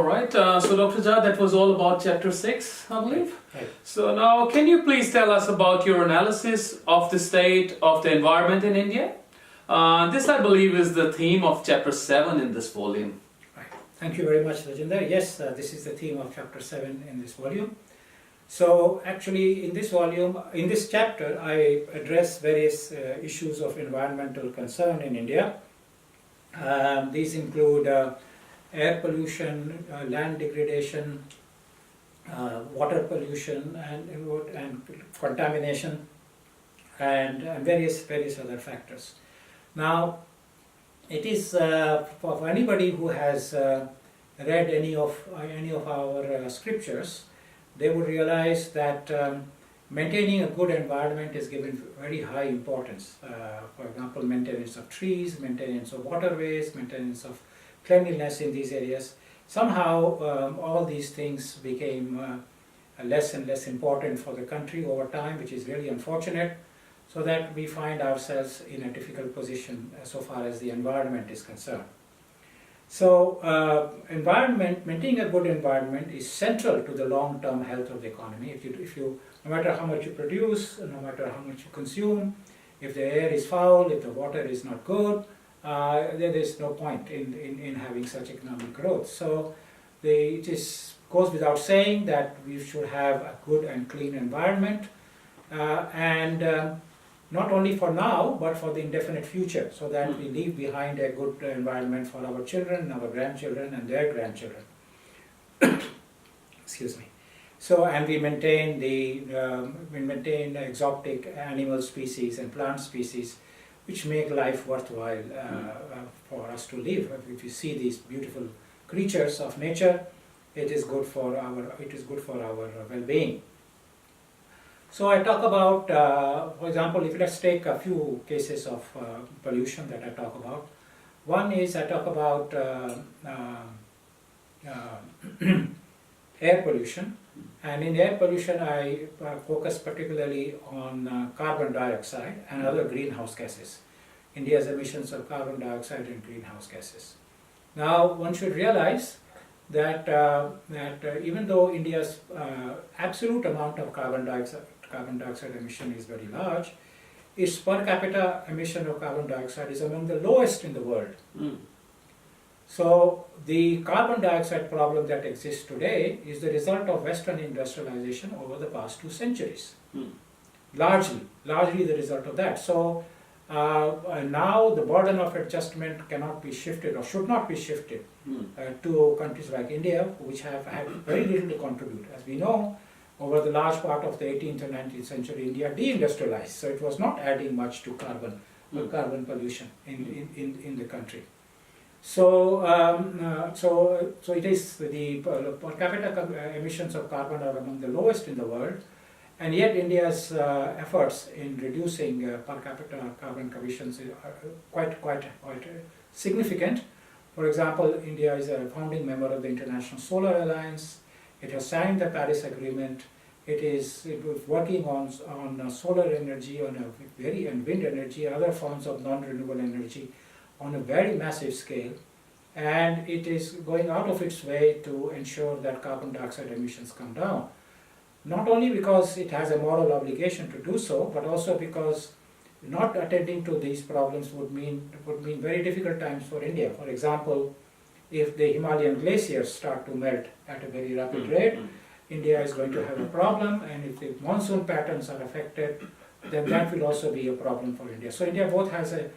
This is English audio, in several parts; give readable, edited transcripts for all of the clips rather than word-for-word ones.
All right, so Dr. Jha, that was all about chapter 6, I believe. Right. So now, can you please tell us about your analysis of the state of the environment in India? This, I believe, is the theme of chapter 7 in this volume. Right. Thank you very much, Rajinder. Yes, this is the theme of chapter 7 in this volume. So actually in this volume, in this chapter, I address various issues of environmental concern in India. These include air pollution, land degradation, water pollution and contamination, and various other factors. Now, it is for anybody who has read any of our scriptures, they would realize that maintaining a good environment is given very high importance. For example, maintenance of trees, maintenance of waterways, maintenance of cleanliness in these areas. Somehow all these things became less and less important for the country over time, which is really unfortunate, so that we find ourselves in a difficult position so far as the environment is concerned. So maintaining a good environment is central to the long-term health of the economy. If you, no matter how much you produce, no matter how much you consume, if the air is foul, if the water is not good, there is no point in having such economic growth. So it goes without saying that we should have a good and clean environment, and not only for now, but for the indefinite future, so that we leave behind a good environment for our children, our grandchildren, and their grandchildren. Excuse me. So, and we maintain exotic animal species and plant species, which make life worthwhile for us to live. If you see these beautiful creatures of nature, it is good for our well-being. So I talk about, for example, let's take a few cases of pollution that I talk about. One is I talk about air pollution, and in air pollution I focus particularly on carbon dioxide and other greenhouse gases. India's emissions of carbon dioxide and greenhouse gases. Now one should realize that even though India's absolute amount of carbon dioxide emission is very large, its per capita emission of carbon dioxide is among the lowest in the world. So the carbon dioxide problem that exists today is the result of Western industrialization over the past 2 centuries. Largely the result of that. So now the burden of adjustment cannot be shifted or should not be shifted to countries like India, which have had very little to contribute. As we know, over the large part of the 18th and 19th century, India deindustrialized, so it was not adding much to carbon pollution in the country. So, so it is the per capita emissions of carbon are among the lowest in the world, and yet India's efforts in reducing per capita carbon emissions are quite significant. For example, India is a founding member of the International Solar Alliance. It has signed the Paris Agreement. It was working on solar energy, and wind energy, other forms of non-renewable energy on a very massive scale, and it is going out of its way to ensure that carbon dioxide emissions come down. Not only because it has a moral obligation to do so, but also because not attending to these problems would mean very difficult times for India. For example, if the Himalayan glaciers start to melt at a very rapid rate, India is going to have a problem, and if the monsoon patterns are affected, then that will also be a problem for India. So India both has a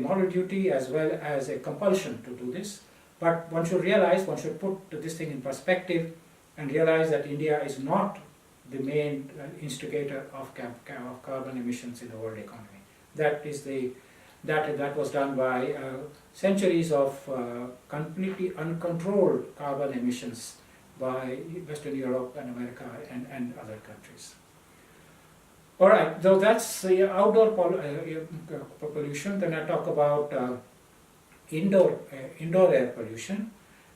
moral duty as well as a compulsion to do this. But one should put this thing in perspective and realize that India is not the main instigator of carbon emissions in the world economy. That was done by centuries of completely uncontrolled carbon emissions by Western Europe and America and other countries. All right, so that's the outdoor pollution. Then I talk about indoor air pollution,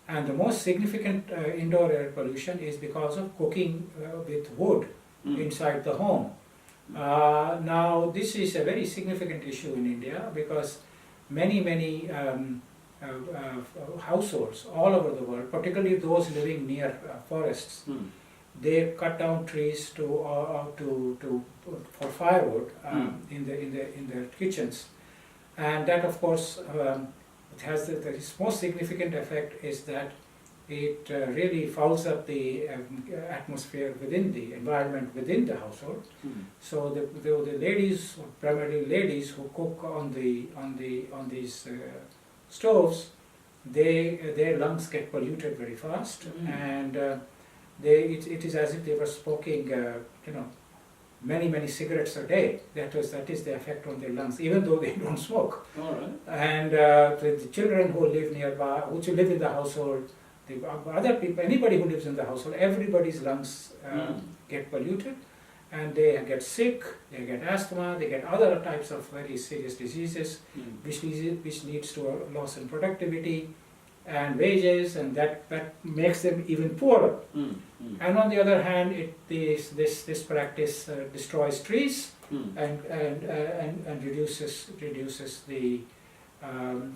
and the most significant indoor air pollution is because of cooking with wood inside the home. Now this is a very significant issue in India because many households all over the world, particularly those living near forests, they cut down trees to for firewood in their kitchens, and that of course it has the most significant effect is that it really fouls up the atmosphere within the environment within the household. So the ladies, primarily ladies who cook on these stoves, their lungs get polluted very fast, and it is as if they were smoking, many cigarettes a day. That is the effect on their lungs, even though they don't smoke. All right. And the children who live nearby, who live in the household, the other people, anybody who lives in the household, everybody's lungs get polluted, and they get sick, they get asthma, they get other types of very serious diseases, which leads to a loss in productivity and wages, and that makes them even poorer. And on the other hand, this practice destroys trees and reduces the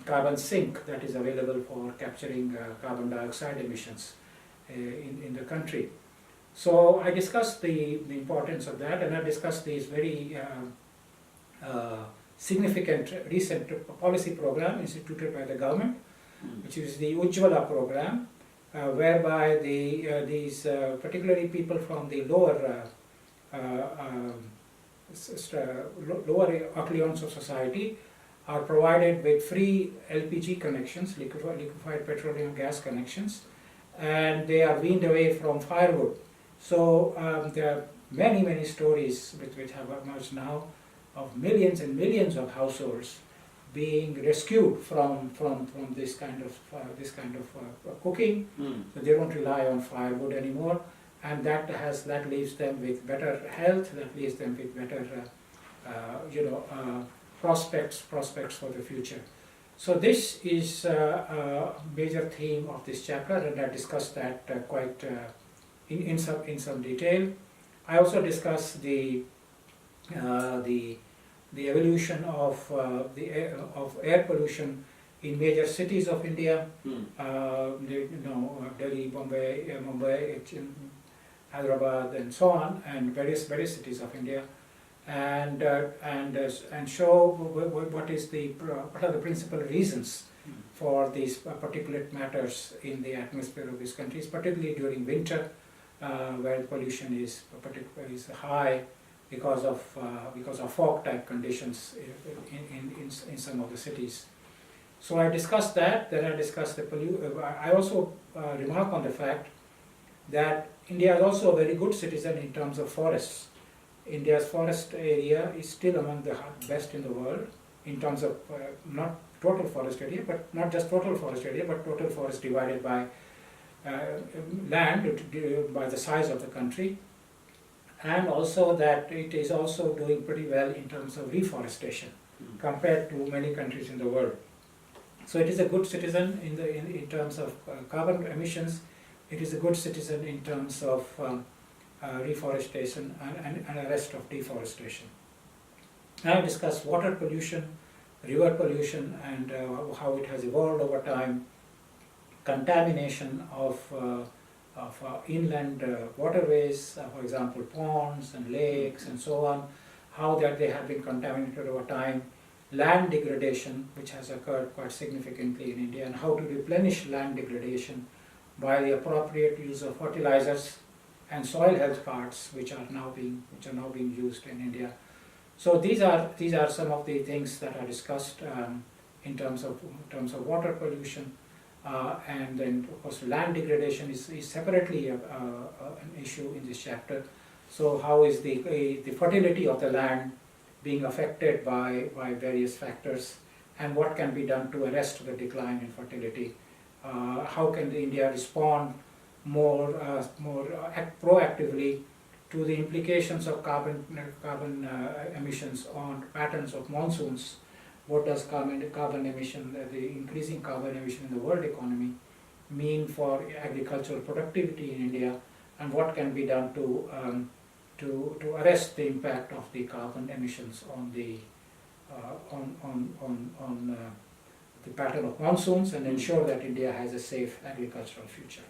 carbon sink that is available for capturing carbon dioxide emissions in the country. So I discussed the importance of that, and I discussed these very significant recent policy program instituted by the government, which is the Ujjwala program, whereby these particularly people from the lower echelons of society are provided with free LPG connections, liquefied petroleum gas connections, and they are weaned away from firewood. So there are many stories which have emerged now of millions and millions of households being rescued from this kind of cooking. So they don't rely on firewood anymore, and that leaves them with better health, that leaves them with better prospects for the future. So this is a major theme of this chapter, and I discussed that quite in some detail. I also discussed the evolution of air pollution in major cities of India, Delhi, Bombay, Mumbai, Hyderabad, and so on, and various cities of India, and show what are the principal reasons for these particulate matters in the atmosphere of these countries, particularly during winter, where the pollution is high because of fog type conditions in some of the cities. So I discussed that. Then I discussed I also remark on the fact that India is also a very good citizen in terms of forests. India's forest area is still among the best in the world in terms of not total forest area, but not just total forest area, but total forest divided by land, by the size of the country, and also that it is also doing pretty well in terms of reforestation compared to many countries in the world. So it is a good citizen in terms of carbon emissions. It is a good citizen in terms of reforestation and arrest of deforestation. I discussed water pollution, river pollution, and how it has evolved over time, contamination of inland waterways, for example ponds and lakes and so on, how that they have been contaminated over time, land degradation which has occurred quite significantly in India, and how to replenish land degradation by the appropriate use of fertilizers and soil health cards which are now being used in India. So these are some of the things that are discussed in terms of water pollution, and then of course land degradation is separately an issue in this chapter. So how is the fertility of the land being affected by various factors, and what can be done to arrest the decline in fertility? How can India respond more proactively to the implications of carbon emissions on patterns of monsoons? What does carbon emission, the increasing carbon emission in the world economy, mean for agricultural productivity in India, and what can be done to arrest the impact of the carbon emissions on the pattern of monsoons and ensure that India has a safe agricultural future.